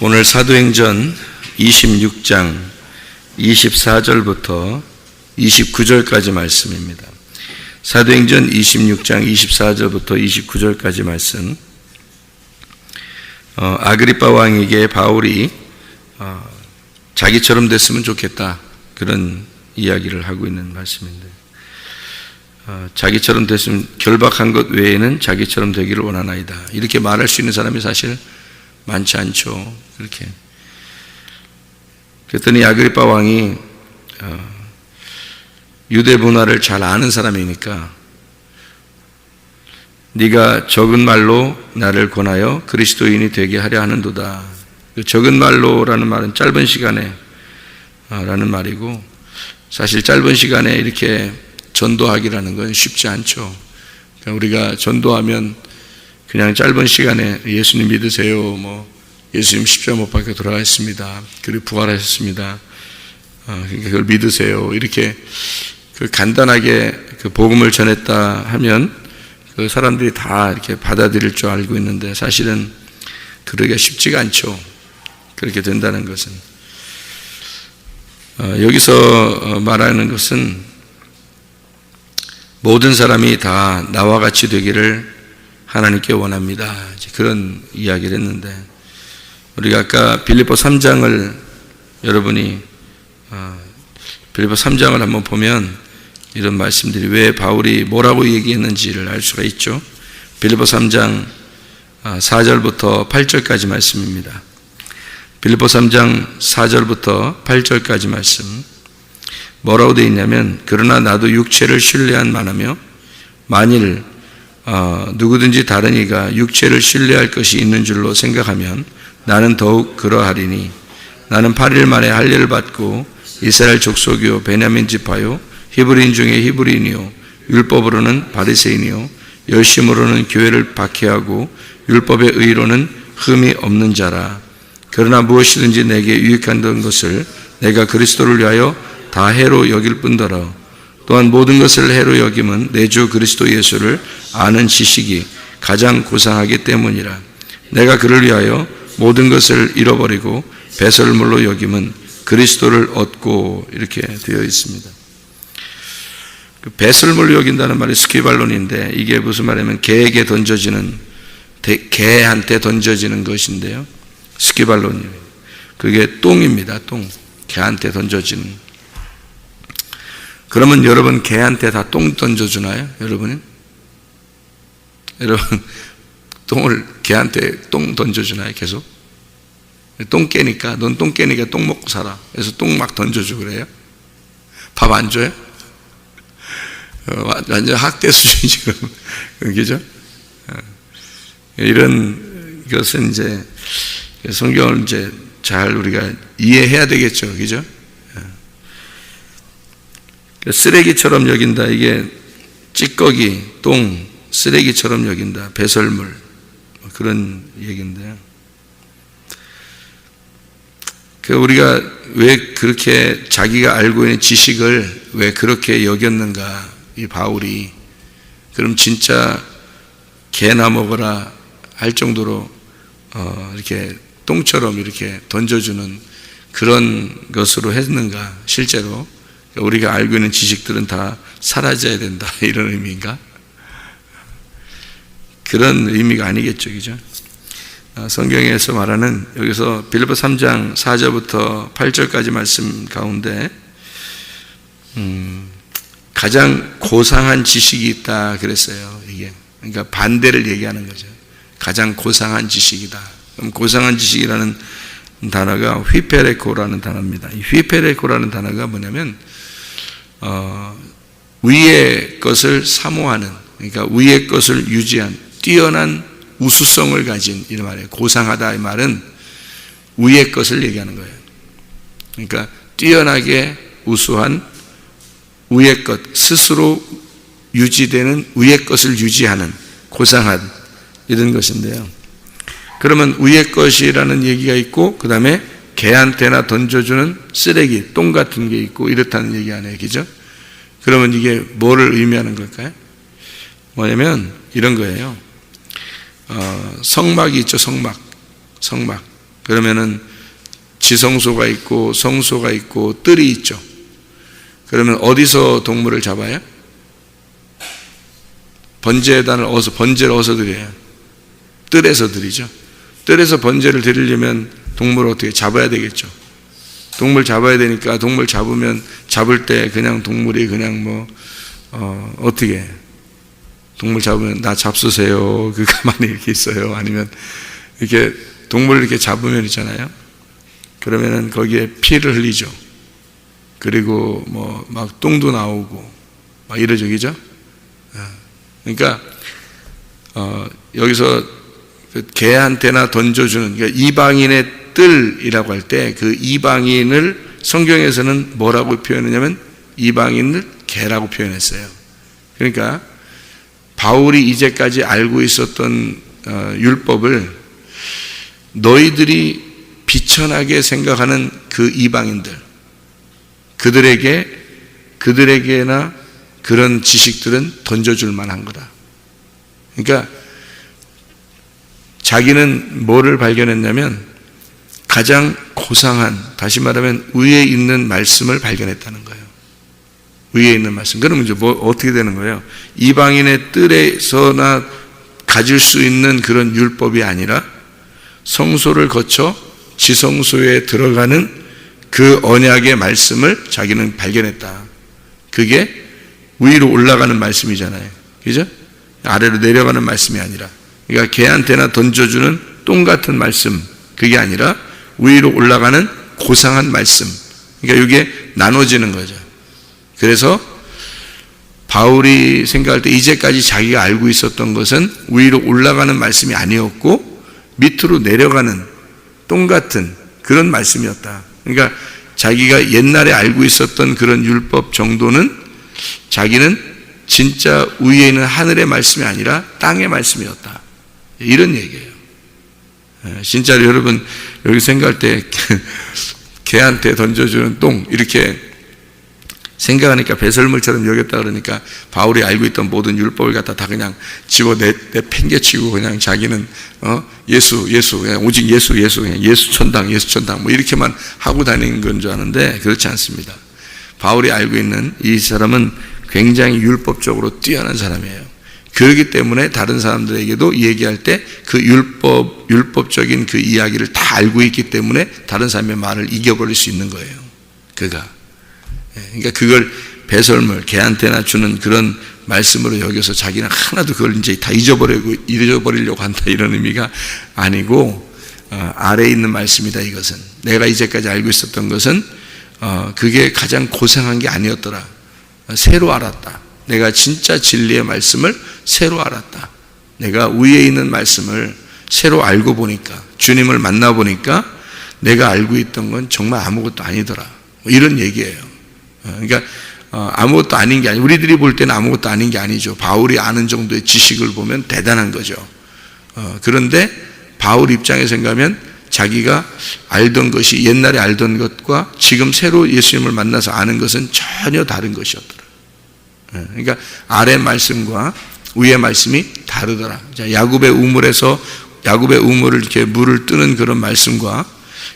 오늘 사도행전 26장 24절부터 29절까지 말씀입니다. 사도행전 26장 24절부터 29절까지 말씀. 아그리빠 왕에게 바울이 자기처럼 됐으면 좋겠다, 그런 이야기를 하고 있는 말씀인데, 자기처럼 됐으면, 결박한 것 외에는 자기처럼 되기를 원하나이다, 이렇게 말할 수 있는 사람이 사실 많지 않죠. 이렇게 그랬더니 아그리빠 왕이 유대 문화를 잘 아는 사람이니까, 네가 적은 말로 나를 권하여 그리스도인이 되게 하려 하는도다. 적은 말로라는 말은 짧은 시간에 라는 말이고, 사실 짧은 시간에 이렇게 전도하기라는 건 쉽지 않죠. 그러니까 우리가 전도하면 그냥 짧은 시간에 예수님 믿으세요, 예수님 십자가 못 박혀 돌아가셨습니다, 그리고 부활하셨습니다, 그러니까 그걸 믿으세요, 이렇게 간단하게 복음을 전했다 하면 그 사람들이 다 이렇게 받아들일 줄 알고 있는데, 사실은 그러기가 쉽지가 않죠. 그렇게 된다는 것은, 여기서 말하는 것은 모든 사람이 다 나와 같이 되기를 하나님께 원합니다, 그런 이야기를 했는데, 우리가 아까 빌립보 3장을 여러분이 빌립보 3장을 한번 보면 이런 말씀들이 왜 바울이 뭐라고 얘기했는지를 알 수가 있죠. 빌립보 3장 4절부터 8절까지 말씀입니다. 빌립보 3장 4절부터 8절까지 말씀, 뭐라고 되어 있냐면, 그러나 나도 육체를 신뢰한 만하며 만일 누구든지 다른 이가 육체를 신뢰할 것이 있는 줄로 생각하면 나는 더욱 그러하리니, 나는 8일 만에 할례를 받고 이스라엘 족속이요 베냐민 지파요 히브리인 중에 히브리인이요 율법으로는 바리새인이요 열심으로는 교회를 박해하고 율법의 의로는 흠이 없는 자라. 그러나 무엇이든지 내게 유익한 것을 내가 그리스도를 위하여 다 해로 여길 뿐더러 또한 모든 것을 해로 여김은 내 주 그리스도 예수를 아는 지식이 가장 고상하기 때문이라. 내가 그를 위하여 모든 것을 잃어버리고 배설물로 여김은 그리스도를 얻고, 이렇게 되어 있습니다. 배설물로 여긴다는 말이 스키발론인데, 이게 무슨 말이냐면 개에게 던져지는, 개한테 던져지는 것인데요, 스키발론이에요. 그게 똥입니다. 똥. 개한테 던져지는. 그러면 여러분 개한테 다 똥 던져주나요? 여러분 똥을, 개한테 똥 던져주나요? 계속? 똥 깨니까, 넌 똥 깨니까 똥 먹고 살아, 그래서 똥 막 던져주고 그래요? 밥 안 줘요? 완전 학대 수준이죠. 그죠? 이런 것은 이제 성경을 이제 잘 우리가 이해해야 되겠죠. 그죠? 쓰레기처럼 여긴다, 이게 찌꺼기, 똥, 쓰레기처럼 여긴다, 배설물, 그런 얘기인데요. 우리가 왜 그렇게 자기가 알고 있는 지식을 왜 그렇게 여겼는가, 이 바울이. 그럼 진짜 개나 먹어라 할 정도로 이렇게 똥처럼 이렇게 던져주는 그런 것으로 했는가, 실제로. 우리가 알고 있는 지식들은 다 사라져야 된다, 이런 의미인가? 그런 의미가 아니겠죠, 그죠? 성경에서 말하는, 여기서 빌립보 3장 4절부터 8절까지 말씀 가운데 가장 고상한 지식이 있다 그랬어요. 이게 그러니까 반대를 얘기하는 거죠. 가장 고상한 지식이다. 그럼 고상한 지식이라는 단어가 휘페레코라는 단어입니다. 이 휘페레코라는 단어가 뭐냐면 위의 것을 사모하는, 그러니까 위의 것을 유지한 뛰어난 우수성을 가진, 이런 말이에요. 고상하다, 이 말은 위의 것을 얘기하는 거예요. 그러니까 뛰어나게 우수한 위의 것, 스스로 유지되는 위의 것을 유지하는 고상한, 이런 것인데요. 그러면 위의 것이라는 얘기가 있고, 그 다음에 개한테나 던져주는 쓰레기, 똥 같은 게 있고, 이렇다는 얘기 아니에요, 그죠? 그러면 이게 뭐를 의미하는 걸까요? 뭐냐면 이런 거예요. 성막이 있죠, 성막. 그러면은 지성소가 있고 성소가 있고 뜰이 있죠. 그러면 어디서 동물을 잡아요? 번제단을 번제를 어디서 드려요? 뜰에서 드리죠. 뜰에서 번제를 드리려면 동물을 어떻게 잡아야 되겠죠. 동물 잡아야 되니까 동물 잡으면 잡을 때 그냥 동물이 그냥 어떻게 동물 잡으면 나 잡수세요. 그 가만히 이렇게 있어요. 아니면 이렇게 동물을 이렇게 잡으면 있잖아요. 그러면은 거기에 피를 흘리죠. 그리고 막 똥도 나오고 막 이러죠, 그죠? 그러니까 여기서 그 개한테나 던져주는, 그러니까 이방인의 뜰이라고 할 때 그 이방인을 성경에서는 뭐라고 표현했냐면 이방인을 개라고 표현했어요. 그러니까 바울이 이제까지 알고 있었던 율법을 너희들이 비천하게 생각하는 그 이방인들, 그들에게나 그런 지식들은 던져줄 만한 거다. 그러니까 자기는 뭐를 발견했냐면 가장 고상한, 다시 말하면 위에 있는 말씀을 발견했다는 거예요. 위에 있는 말씀. 그러면 이제 어떻게 되는 거예요? 이방인의 뜰에서나 가질 수 있는 그런 율법이 아니라 성소를 거쳐 지성소에 들어가는 그 언약의 말씀을 자기는 발견했다. 그게 위로 올라가는 말씀이잖아요. 그죠? 아래로 내려가는 말씀이 아니라. 그러니까 개한테나 던져주는 똥 같은 말씀, 그게 아니라 위로 올라가는 고상한 말씀. 그러니까 이게 나눠지는 거죠. 그래서 바울이 생각할 때 이제까지 자기가 알고 있었던 것은 위로 올라가는 말씀이 아니었고 밑으로 내려가는 똥 같은 그런 말씀이었다. 그러니까 자기가 옛날에 알고 있었던 그런 율법 정도는 자기는 진짜 위에 있는 하늘의 말씀이 아니라 땅의 말씀이었다. 이런 얘기예요. 진짜로 여러분 여기 생각할 때 개한테 던져주는 똥 이렇게 생각하니까 배설물처럼 여겼다 그러니까 바울이 알고 있던 모든 율법을 갖다 다 그냥 집어 팽개치고 그냥 자기는 예수 그냥 오직 예수 그냥 예수 천당 뭐 이렇게만 하고 다니는 건 줄 아는데 그렇지 않습니다. 바울이 알고 있는 이 사람은 굉장히 율법적으로 뛰어난 사람이에요. 그렇기 때문에 다른 사람들에게도 얘기할 때 그 율법적인 그 이야기를 다 알고 있기 때문에 다른 사람의 말을 이겨버릴 수 있는 거예요. 그러니까 그걸 배설물, 개한테나 주는 그런 말씀으로 여겨서 자기는 하나도 그걸 이제 다 잊어버리려고 한다 이런 의미가 아니고 아래에 있는 말씀이다 이것은. 내가 이제까지 알고 있었던 것은 그게 가장 고상한 게 아니었더라. 새로 알았다. 내가 진짜 진리의 말씀을 새로 알았다. 내가 위에 있는 말씀을 새로 알고 보니까, 주님을 만나보니까 내가 알고 있던 건 정말 아무것도 아니더라. 이런 얘기예요. 그러니까 아무것도 아닌 게 아니고 우리들이 볼 때는 아무것도 아닌 게 아니죠. 바울이 아는 정도의 지식을 보면 대단한 거죠. 그런데 바울 입장에서 생각하면 자기가 알던 것이 옛날에 알던 것과 지금 새로 예수님을 만나서 아는 것은 전혀 다른 것이었더라. 그러니까 아래 말씀과 위의 말씀이 다르더라. 야곱의 우물을 이렇게 물을 뜨는 그런 말씀과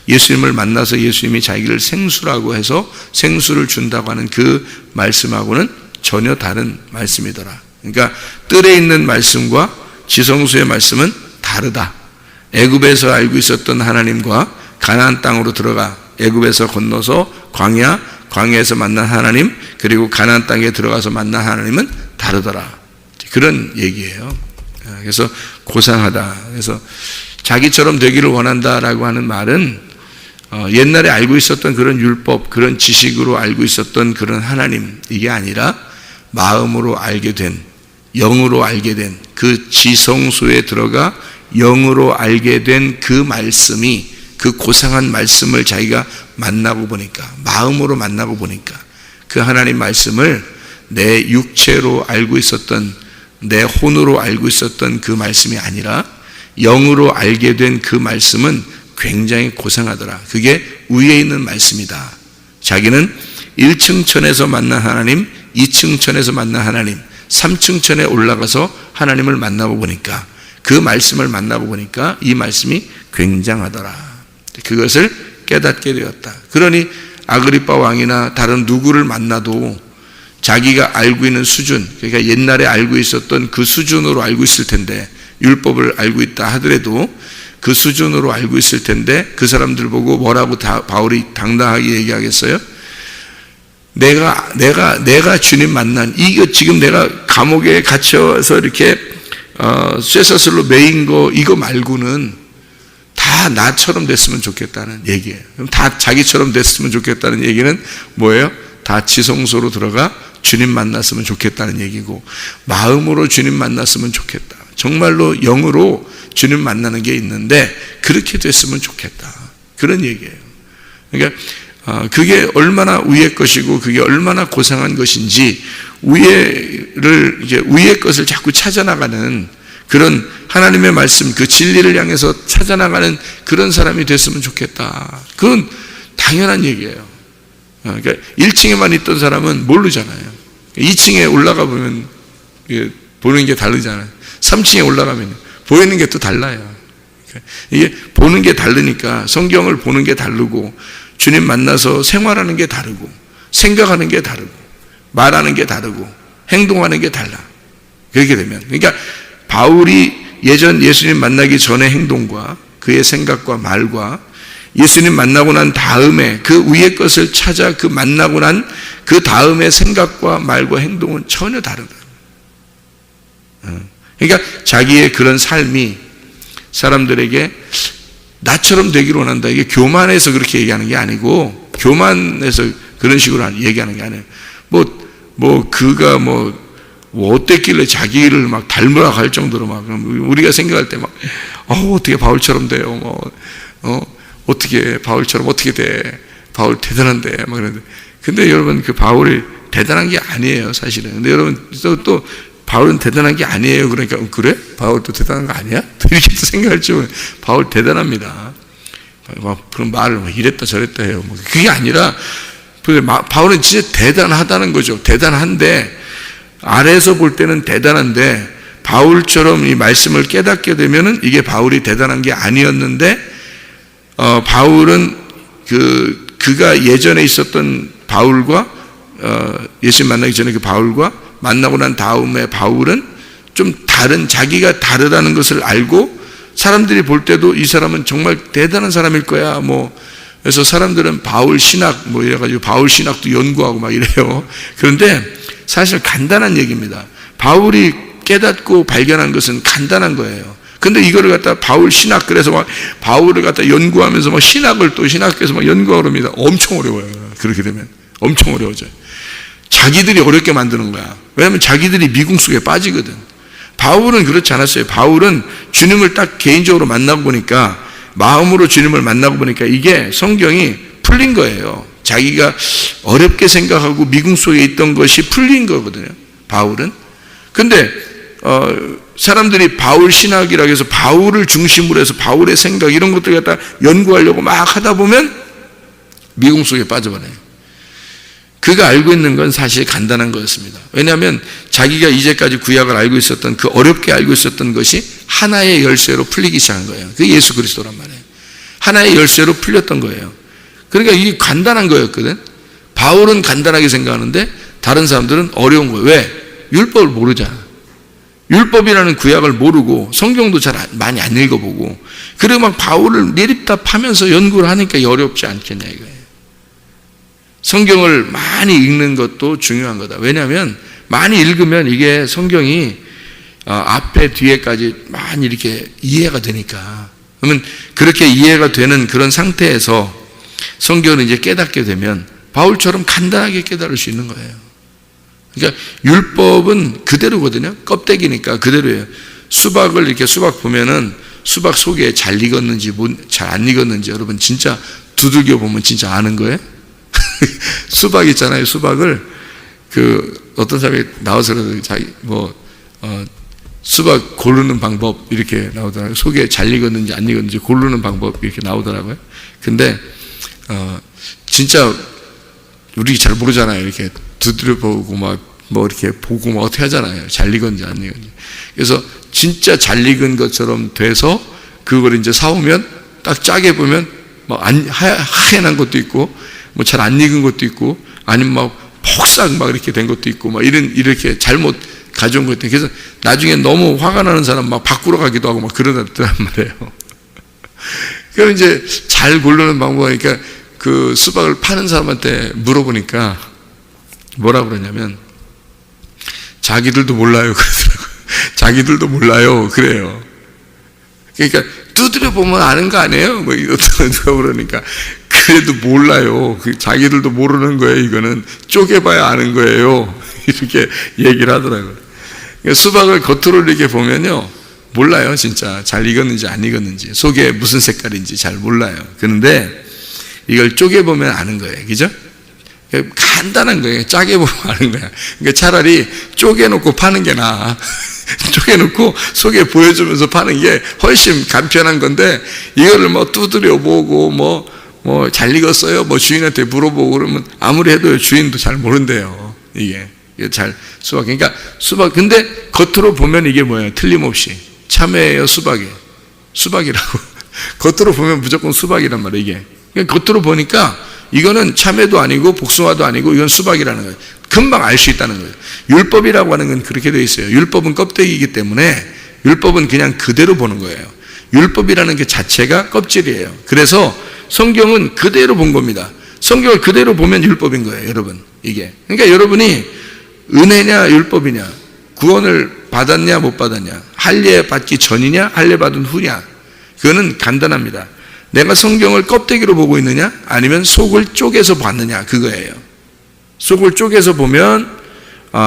예수님을 만나서 예수님이 자기를 생수라고 해서 생수를 준다고 하는 그 말씀하고는 전혀 다른 말씀이더라. 그러니까 뜰에 있는 말씀과 지성소의 말씀은 다르다. 애굽에서 알고 있었던 하나님과 가나안 땅으로 들어가 애굽에서 건너서 광야에서 만난 하나님, 그리고 가나안 땅에 들어가서 만난 하나님은 다르더라. 그런 얘기예요. 그래서 고상하다. 그래서 자기처럼 되기를 원한다라고 하는 말은 옛날에 알고 있었던 그런 율법, 그런 지식으로 알고 있었던 그런 하나님, 이게 아니라 마음으로 알게 된, 영으로 알게 된 그 지성소에 들어가 영으로 알게 된 그 말씀이, 그 고상한 말씀을 자기가 만나고 보니까, 마음으로 만나고 보니까 그 하나님 말씀을 내 육체로 알고 있었던, 내 혼으로 알고 있었던 그 말씀이 아니라 영으로 알게 된 그 말씀은 굉장히 고상하더라. 그게 위에 있는 말씀이다. 자기는 1층 천에서 만난 하나님, 2층 천에서 만난 하나님, 3층 천에 올라가서 하나님을 만나고 보니까, 그 말씀을 만나고 보니까 이 말씀이 굉장하더라. 때 그것을 깨닫게 되었다. 그러니 아그리빠 왕이나 다른 누구를 만나도 자기가 알고 있는 수준, 그러니까 옛날에 알고 있었던 그 수준으로 알고 있을 텐데, 율법을 알고 있다 하더라도 그 수준으로 알고 있을 텐데 그 사람들 보고 뭐라고 바울이 당당하게 얘기하겠어요? 내가 주님 만난, 이거 지금 내가 감옥에 갇혀서 이렇게 쇠사슬로 매인 거 이거 말고는 다 나처럼 됐으면 좋겠다는 얘기예요. 그럼 다 자기처럼 됐으면 좋겠다는 얘기는 뭐예요? 다 지성소로 들어가 주님 만났으면 좋겠다는 얘기고, 마음으로 주님 만났으면 좋겠다. 정말로 영으로 주님 만나는 게 있는데 그렇게 됐으면 좋겠다. 그런 얘기예요. 그러니까 그게 얼마나 위의 것이고 그게 얼마나 고상한 것인지 위의 것을 자꾸 찾아나가는 그런 하나님의 말씀, 그 진리를 향해서 찾아나가는 그런 사람이 됐으면 좋겠다. 그건 당연한 얘기예요. 그러니까 1층에만 있던 사람은 모르잖아요. 2층에 올라가 보면 보는 게 다르잖아요. 3층에 올라가면 보이는 게 또 달라요. 이게 보는 게 다르니까 성경을 보는 게 다르고 주님 만나서 생활하는 게 다르고 생각하는 게 다르고 말하는 게 다르고 행동하는 게 달라. 그렇게 되면, 그러니까 바울이 예전 예수님 만나기 전의 행동과 그의 생각과 말과 예수님 만나고 난 다음에 그 위의 것을 찾아 그 만나고 난 그 다음의 생각과 말과 행동은 전혀 다르다. 그러니까 자기의 그런 삶이 사람들에게 나처럼 되기를 원한다. 이게 교만해서 그렇게 얘기하는 게 아니고, 교만해서 그런 식으로 얘기하는 게 아니에요. 그가 어땠길래 자기를 막 닮으라 할 정도로 막, 우리가 생각할 때 막, 어떻게 바울처럼 돼요? 어떻게 바울처럼 어떻게 돼? 바울 대단한데, 막 그러는데. 근데 여러분, 그 바울이 대단한 게 아니에요, 사실은. 근데 여러분, 또 바울은 대단한 게 아니에요. 그러니까, 그래? 바울도 대단한 거 아니야? 이렇게 생각할 줄, 바울 대단합니다. 그런 말을 이랬다 저랬다 해요. 그게 아니라, 바울은 진짜 대단하다는 거죠. 대단한데, 아래에서 볼 때는 대단한데, 바울처럼 이 말씀을 깨닫게 되면은 이게 바울이 대단한 게 아니었는데, 바울은 그가 예전에 있었던 바울과, 예수님 만나기 전에 그 바울과 만나고 난 다음에 바울은 좀 다른, 자기가 다르다는 것을 알고 사람들이 볼 때도 이 사람은 정말 대단한 사람일 거야. 그래서 사람들은 바울 신학, 이래가지고 바울 신학도 연구하고 막 이래요. 그런데 사실 간단한 얘기입니다. 바울이 깨닫고 발견한 것은 간단한 거예요. 근데 이거를 갖다 바울 신학, 그래서 막 바울을 갖다 연구하면서 막 신학을 또 신학에서 막 연구하고 그럽니다. 엄청 어려워요. 그렇게 되면. 엄청 어려워져요. 자기들이 어렵게 만드는 거야. 왜냐하면 자기들이 미궁 속에 빠지거든. 바울은 그렇지 않았어요. 바울은 주님을 딱 개인적으로 만나고 보니까, 마음으로 주님을 만나고 보니까 이게 성경이 풀린 거예요. 자기가 어렵게 생각하고 미궁 속에 있던 것이 풀린 거거든요, 바울은. 근데 사람들이 바울 신학이라고 해서 바울을 중심으로 해서 바울의 생각 이런 것들 갖다 연구하려고 막 하다 보면 미궁 속에 빠져버려요. 그가 알고 있는 건 사실 간단한 거였습니다. 왜냐하면 자기가 이제까지 구약을 알고 있었던, 그 어렵게 알고 있었던 것이 하나의 열쇠로 풀리기 시작한 거예요. 그게 예수 그리스도란 말이에요. 하나의 열쇠로 풀렸던 거예요. 그러니까 이게 간단한 거였거든. 바울은 간단하게 생각하는데 다른 사람들은 어려운 거예요. 왜? 율법을 모르잖아. 율법이라는 구약을 모르고 성경도 잘 많이 안 읽어보고, 그리고 막 바울을 내립다 파면서 연구를 하니까 어렵지 않겠냐 이거예요. 성경을 많이 읽는 것도 중요한 거다. 왜냐하면 많이 읽으면 이게 성경이 앞에 뒤에까지 많이 이렇게 이해가 되니까. 그러면 그렇게 이해가 되는 그런 상태에서 성경을 이제 깨닫게 되면 바울처럼 간단하게 깨달을 수 있는 거예요. 그러니까 율법은 그대로거든요. 껍데기니까 그대로예요. 수박을 이렇게 수박 보면은 수박 속에 잘 익었는지 잘 안 익었는지 여러분 진짜 두들겨 보면 진짜 아는 거예요. 수박 있잖아요. 수박을 어떤 사람이 나와서 자기 수박 고르는 방법 이렇게 나오더라고요. 속에 잘 익었는지 안 익었는지 고르는 방법 이렇게 나오더라고요. 근데 진짜 우리 잘 모르잖아요. 이렇게 두드려 보고 이렇게 보고 어떻게 하잖아요. 잘 익었는지 안 익었는지. 그래서 진짜 잘 익은 것처럼 돼서 그걸 이제 사오면 딱 짜게 보면 막 하얀 것도 있고, 뭐 잘 안 익은 것도 있고, 아니면 막 폭삭 막 이렇게 된 것도 있고, 막 이렇게 잘못 가져온 것도 있고, 그래서 나중에 너무 화가 나는 사람 막 바꾸러 가기도 하고 막 그러더란 말이에요. 그럼 이제 잘 고르는 방법이니까 그 수박을 파는 사람한테 물어보니까 뭐라 그러냐면 자기들도 몰라요 그러더라고요. 자기들도 몰라요 그래요. 그러니까 두드려 보면 아는 거 아니에요? 뭐 누가 그러니까 그래도 몰라요. 자기들도 모르는 거예요. 이거는 쪼개봐야 아는 거예요. 이렇게 얘기를 하더라고요. 그러니까 수박을 겉으로 이렇게 보면요 몰라요. 진짜 잘 익었는지 안 익었는지 속에 무슨 색깔인지 잘 몰라요. 그런데 이걸 쪼개보면 아는 거예요. 그죠? 간단한 거예요. 짜게 보면 아는 거야. 그러니까 차라리 쪼개놓고 파는 게 나아. 쪼개놓고 속에 보여주면서 파는 게 훨씬 간편한 건데, 이거를 뭐 두드려 보고 뭐 잘 익었어요? 뭐 주인한테 물어보고 그러면 아무리 해도 주인도 잘 모른대요. 이게 잘 수박. 그러니까 수박, 근데 겉으로 보면 이게 뭐예요? 틀림없이 참외예요, 수박이에요. 수박이라고. 겉으로 보면 무조건 수박이란 말이에요, 이게. 그러니까 겉으로 보니까 이거는 참외도 아니고 복숭아도 아니고 이건 수박이라는 거예요. 금방 알 수 있다는 거예요. 율법이라고 하는 건 그렇게 되어 있어요. 율법은 껍데기이기 때문에 율법은 그냥 그대로 보는 거예요. 율법이라는 게 자체가 껍질이에요. 그래서 성경은 그대로 본 겁니다. 성경을 그대로 보면 율법인 거예요, 여러분. 이게. 그러니까 여러분이 은혜냐 율법이냐, 구원을 받았냐 못 받았냐, 할례 받기 전이냐 할례 받은 후냐, 그거는 간단합니다. 내가 성경을 껍데기로 보고 있느냐 아니면 속을 쪼개서 봤느냐, 그거예요. 속을 쪼개서 보면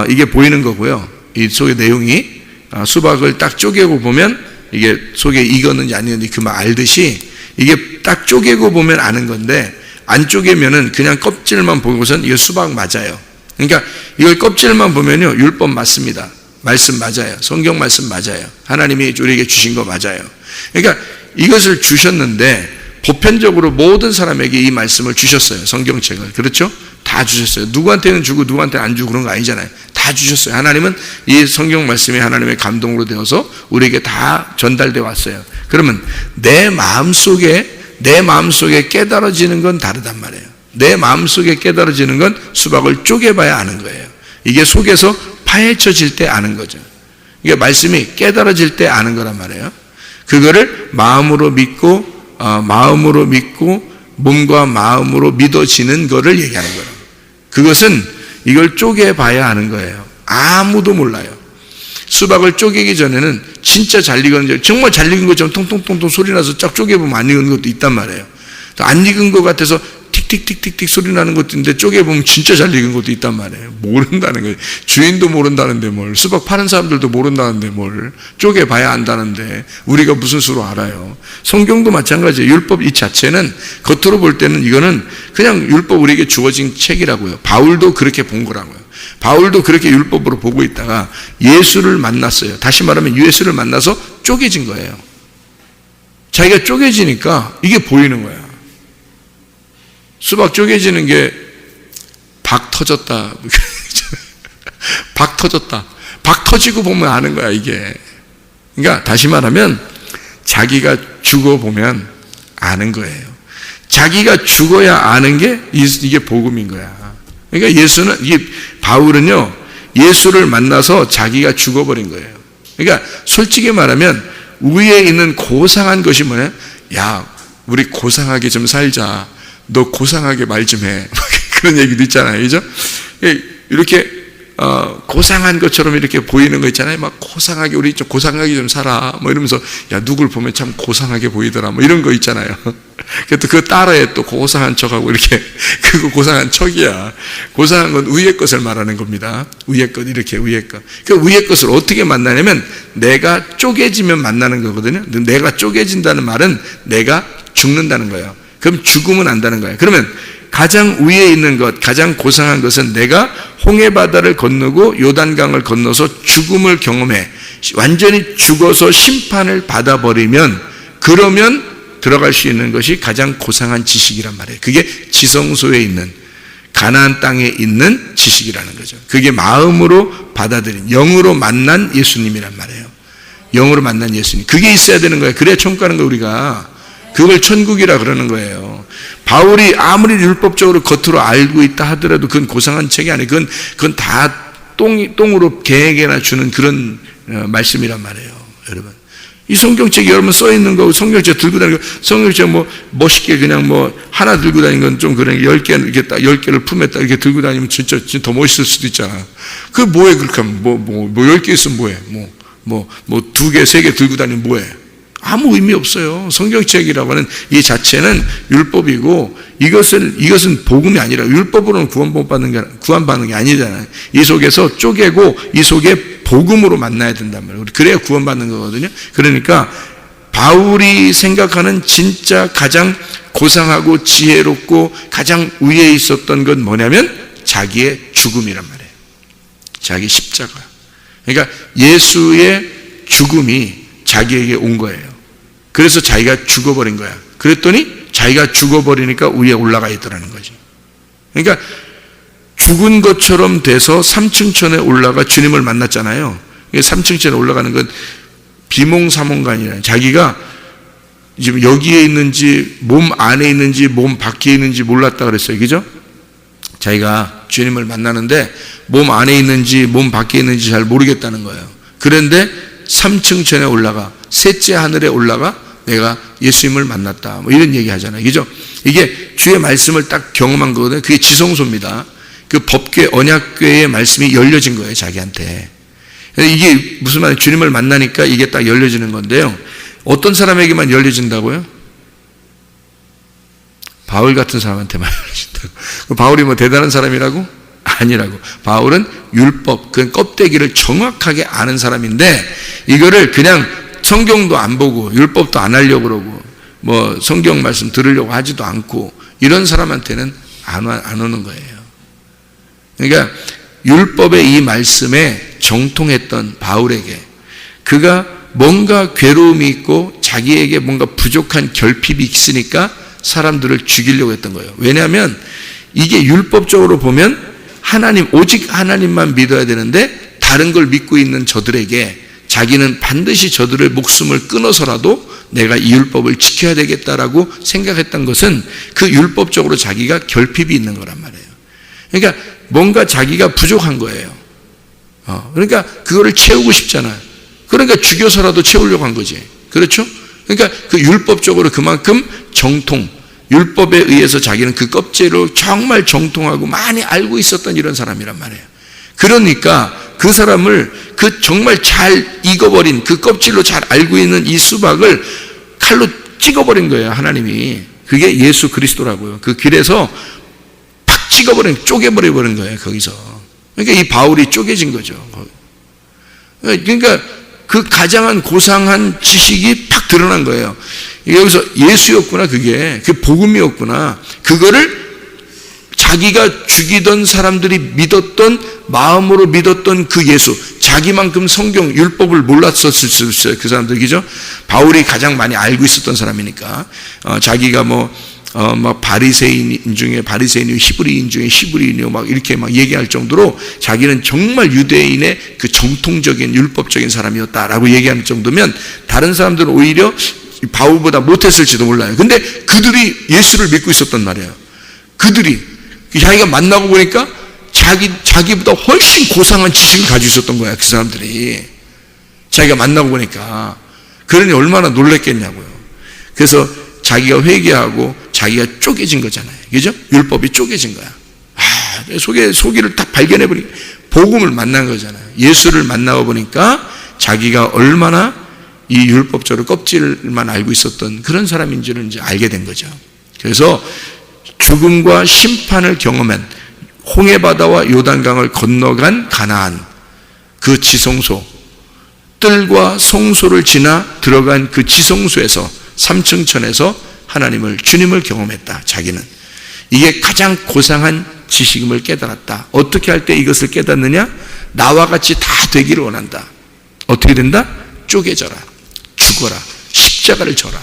이게 보이는 거고요. 이 속의 내용이 수박을 딱 쪼개고 보면 이게 속에 익었는지 안 익었는지 그만 알듯이 이게 딱 쪼개고 보면 아는 건데, 안 쪼개면은 그냥 껍질만 보고선 이거 수박 맞아요. 그러니까 이걸 껍질만 보면요 율법 맞습니다. 말씀 맞아요. 성경 말씀 맞아요. 하나님이 우리에게 주신 거 맞아요. 그러니까 이것을 주셨는데 보편적으로 모든 사람에게 이 말씀을 주셨어요. 성경책을. 그렇죠? 다 주셨어요. 누구한테는 주고 누구한테는 안 주고 그런 거 아니잖아요. 다 주셨어요. 하나님은 이 성경 말씀이 하나님의 감동으로 되어서 우리에게 다 전달되어 왔어요. 그러면 내 마음속에 깨달아지는 건 다르단 말이에요. 내 마음속에 깨달아지는 건 수박을 쪼개봐야 아는 거예요. 이게 속에서 파헤쳐질 때 아는 거죠. 이게 말씀이 깨달아질 때 아는 거란 말이에요. 그거를 마음으로 믿고 몸과 마음으로 믿어지는 거를 얘기하는 거예요. 그것은 이걸 쪼개봐야 아는 거예요. 아무도 몰라요. 수박을 쪼개기 전에는 진짜 잘 익었는지, 정말 잘 익은 것처럼 통통통통 소리 나서 쫙 쪼개보면 안 익은 것도 있단 말이에요. 안 익은 것 같아서 틱틱틱틱틱 소리 나는 것도 있는데 쪼개보면 진짜 잘 익은 것도 있단 말이에요. 모른다는 거예요. 주인도 모른다는데 뭘, 수박 파는 사람들도 모른다는데 뭘 쪼개봐야 안다는데 우리가 무슨 수로 알아요. 성경도 마찬가지예요. 율법 이 자체는 겉으로 볼 때는 이거는 그냥 율법 우리에게 주어진 책이라고요. 바울도 그렇게 본 거라고요. 바울도 그렇게 율법으로 보고 있다가 예수를 만났어요. 다시 말하면 예수를 만나서 쪼개진 거예요. 자기가 쪼개지니까 이게 보이는 거야. 수박 쪼개지는 게 박 터졌다. 박 터졌다. 박 터지고 보면 아는 거야, 이게. 그러니까 다시 말하면 자기가 죽어보면 아는 거예요. 자기가 죽어야 아는 게 이게 복음인 거야. 그러니까 바울은요, 예수를 만나서 자기가 죽어버린 거예요. 그러니까 솔직히 말하면 위에 있는 고상한 것이 뭐냐? 야, 우리 고상하게 좀 살자. 너 고상하게 말 좀 해. 그런 얘기도 있잖아요. 그죠? 이렇게 고상한 것처럼 이렇게 보이는 거 있잖아요. 막 고상하게, 우리 좀 고상하게 좀 살아. 뭐 이러면서, 야, 누굴 보면 참 고상하게 보이더라. 뭐 이런 거 있잖아요. 그래도 그거 따라해. 또 고상한 척하고 이렇게. 그거 고상한 척이야. 고상한 건 위의 것을 말하는 겁니다. 위의 것, 이렇게 위의 것. 그 위의 것을 어떻게 만나냐면 내가 쪼개지면 만나는 거거든요. 내가 쪼개진다는 말은 내가 죽는다는 거예요. 그럼 죽으면 안다는 거예요. 그러면 가장 위에 있는 것, 가장 고상한 것은 내가 홍해바다를 건너고 요단강을 건너서 죽음을 경험해 완전히 죽어서 심판을 받아버리면, 그러면 들어갈 수 있는 것이 가장 고상한 지식이란 말이에요. 그게 지성소에 있는, 가나안 땅에 있는 지식이라는 거죠. 그게 마음으로 받아들인, 영으로 만난 예수님이란 말이에요. 영으로 만난 예수님. 그게 있어야 되는 거예요. 그래야 천국 가는 거예요, 우리가. 그걸 천국이라 그러는 거예요. 바울이 아무리 율법적으로 겉으로 알고 있다 하더라도 그건 고상한 책이 아니에요. 그건 다 똥으로 개에게나 주는 그런 말씀이란 말이에요. 여러분, 이 성경책이 여러분 써 있는 거, 성경책 들고 다니는 거, 성경책 뭐 멋있게 그냥 뭐 하나 들고 다니는 건 좀 그냥 10개 이렇게 딱 10개를 품에 딱 이렇게 들고 다니면 진짜 더 멋있을 수도 있잖아. 그 뭐해 그렇게 하면 뭐 10개 있으면 뭐해? 뭐 2개, 3개 들고 다니면 뭐해? 아무 의미 없어요. 성경책이라고 하는 이 자체는 율법이고 이것은 복음이 아니라 율법으로는 구원받는 게 아니잖아요. 이 속에서 쪼개고 이 속에 복음으로 만나야 된단 말이에요. 그래야 구원받는 거거든요. 그러니까 바울이 생각하는 진짜 가장 고상하고 지혜롭고 가장 위에 있었던 건 뭐냐면 자기의 죽음이란 말이에요. 자기 십자가. 그러니까 예수의 죽음이 자기에게 온 거예요. 그래서 자기가 죽어버린 거야. 그랬더니 자기가 죽어버리니까 위에 올라가 있더라는 거지. 그러니까 죽은 것처럼 돼서 삼층천에 올라가 주님을 만났잖아요. 삼층천에 올라가는 건 비몽사몽가 아니라 자기가 지금 여기에 있는지 몸 안에 있는지 몸 밖에 있는지 몰랐다 그랬어요. 그죠? 자기가 주님을 만나는데 몸 안에 있는지 몸 밖에 있는지 잘 모르겠다는 거예요. 그런데 3층천에 올라가 셋째 하늘에 올라가 내가 예수님을 만났다 뭐 이런 얘기 하잖아요. 그죠? 이게 주의 말씀을 딱 경험한 거거든요. 그게 지성소입니다. 그 법궤 언약궤의 말씀이 열려진 거예요. 자기한테. 이게 무슨 말이에요? 주님을 만나니까 이게 딱 열려지는 건데요. 어떤 사람에게만 열려진다고요? 바울 같은 사람한테만 열려진다고. 바울이 뭐 대단한 사람이라고? 아니라고. 바울은 율법, 그 껍데기를 정확하게 아는 사람인데 이거를 그냥 성경도 안 보고 율법도 안 하려고 그러고 뭐 성경 말씀 들으려고 하지도 않고 이런 사람한테는 안 오는 거예요. 그러니까 율법의 이 말씀에 정통했던 바울에게 그가 뭔가 괴로움이 있고 자기에게 뭔가 부족한 결핍이 있으니까 사람들을 죽이려고 했던 거예요. 왜냐하면 이게 율법적으로 보면 하나님, 오직 하나님만 믿어야 되는데 다른 걸 믿고 있는 저들에게 자기는 반드시 저들의 목숨을 끊어서라도 내가 이 율법을 지켜야 되겠다라고 생각했던 것은 그 율법적으로 자기가 결핍이 있는 거란 말이에요. 그러니까 뭔가 자기가 부족한 거예요. 그러니까 그거를 채우고 싶잖아요. 그러니까 죽여서라도 채우려고 한 거지. 그렇죠? 그러니까 그 율법적으로 그만큼 정통, 율법에 의해서 자기는 그 껍질로 정말 정통하고 많이 알고 있었던 이런 사람이란 말이에요. 그러니까 그 사람을 그 정말 잘 익어버린 그 껍질로 잘 알고 있는 이 수박을 칼로 찍어버린 거예요. 하나님이. 그게 예수 그리스도라고요. 그 길에서 팍 쪼개버린 거예요. 거기서. 그러니까 이 바울이 쪼개진 거죠. 그러니까 그 가장한 고상한 지식이 팍 드러난 거예요. 여기서 예수였구나. 그게 그 복음이었구나. 그거를 자기가 죽이던 사람들이 믿었던 마음으로 믿었던 그 예수, 자기만큼 성경 율법을 몰랐었을 수 있어요. 그 사람들. 그죠? 바울이 가장 많이 알고 있었던 사람이니까 자기가 막 바리새인 중에 바리새인이요, 히브리인 중에 히브리인이요, 막 이렇게 막 얘기할 정도로 자기는 정말 유대인의 그 정통적인 율법적인 사람이었다라고 얘기하는 정도면 다른 사람들은 오히려 바울보다 못했을지도 몰라요. 근데 그들이 예수를 믿고 있었단 말이에요. 그들이 자기가 만나고 보니까 자기보다 훨씬 고상한 지식을 가지고 있었던 거야. 그 사람들이 자기가 만나고 보니까. 그러니 얼마나 놀랬겠냐고요. 그래서 자기가 회개하고 자기가 쪼개진 거잖아요. 그죠? 율법이 쪼개진 거야. 속이를 딱 발견해보니 복음을 만난 거잖아요. 예수를 만나고 보니까 자기가 얼마나 이 율법적으로 껍질만 알고 있었던 그런 사람인지를 이제 알게 된 거죠. 그래서 죽음과 심판을 경험한 홍해바다와 요단강을 건너간 가나안, 그 지성소, 뜰과 성소를 지나 들어간 그 지성소에서 삼층천에서 하나님을, 주님을 경험했다. 자기는 이게 가장 고상한 지식임을 깨달았다. 어떻게 할 때 이것을 깨닫느냐? 나와 같이 다 되기를 원한다. 어떻게 된다? 쪼개져라, 죽어라, 십자가를 져라.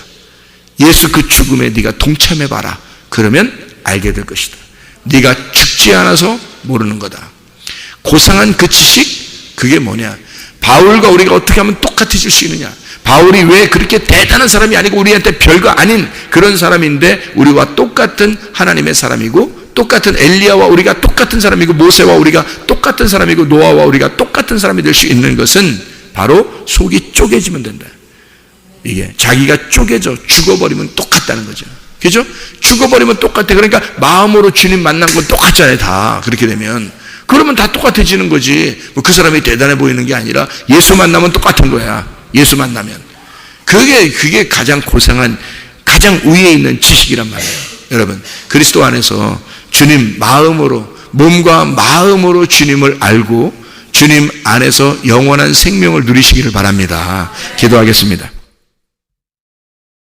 예수 그 죽음에 네가 동참해봐라. 그러면 알게 될 것이다. 네가 죽지 않아서 모르는 거다. 고상한 그 지식, 그게 뭐냐? 바울과 우리가 어떻게 하면 똑같아질 수 있느냐? 바울이 왜 그렇게 대단한 사람이 아니고 우리한테 별거 아닌 그런 사람인데 우리와 똑같은 하나님의 사람이고 똑같은 엘리야와 우리가 똑같은 사람이고 모세와 우리가 똑같은 사람이고 노아와 우리가 똑같은 사람이 될 수 있는 것은 바로 속이 쪼개지면 된다. 이게 자기가 쪼개져 죽어버리면 똑같다는 거죠. 그죠? 죽어버리면 똑같아. 그러니까 마음으로 주님 만난 건 똑같잖아요. 다 그렇게 되면 그러면 다 똑같아지는 거지. 뭐 그 사람이 대단해 보이는 게 아니라 예수 만나면 똑같은 거야. 예수 만나면 그게 가장 고상한 가장 위에 있는 지식이란 말이에요. 여러분 그리스도 안에서 주님 마음으로 몸과 마음으로 주님을 알고 주님 안에서 영원한 생명을 누리시기를 바랍니다. 기도하겠습니다.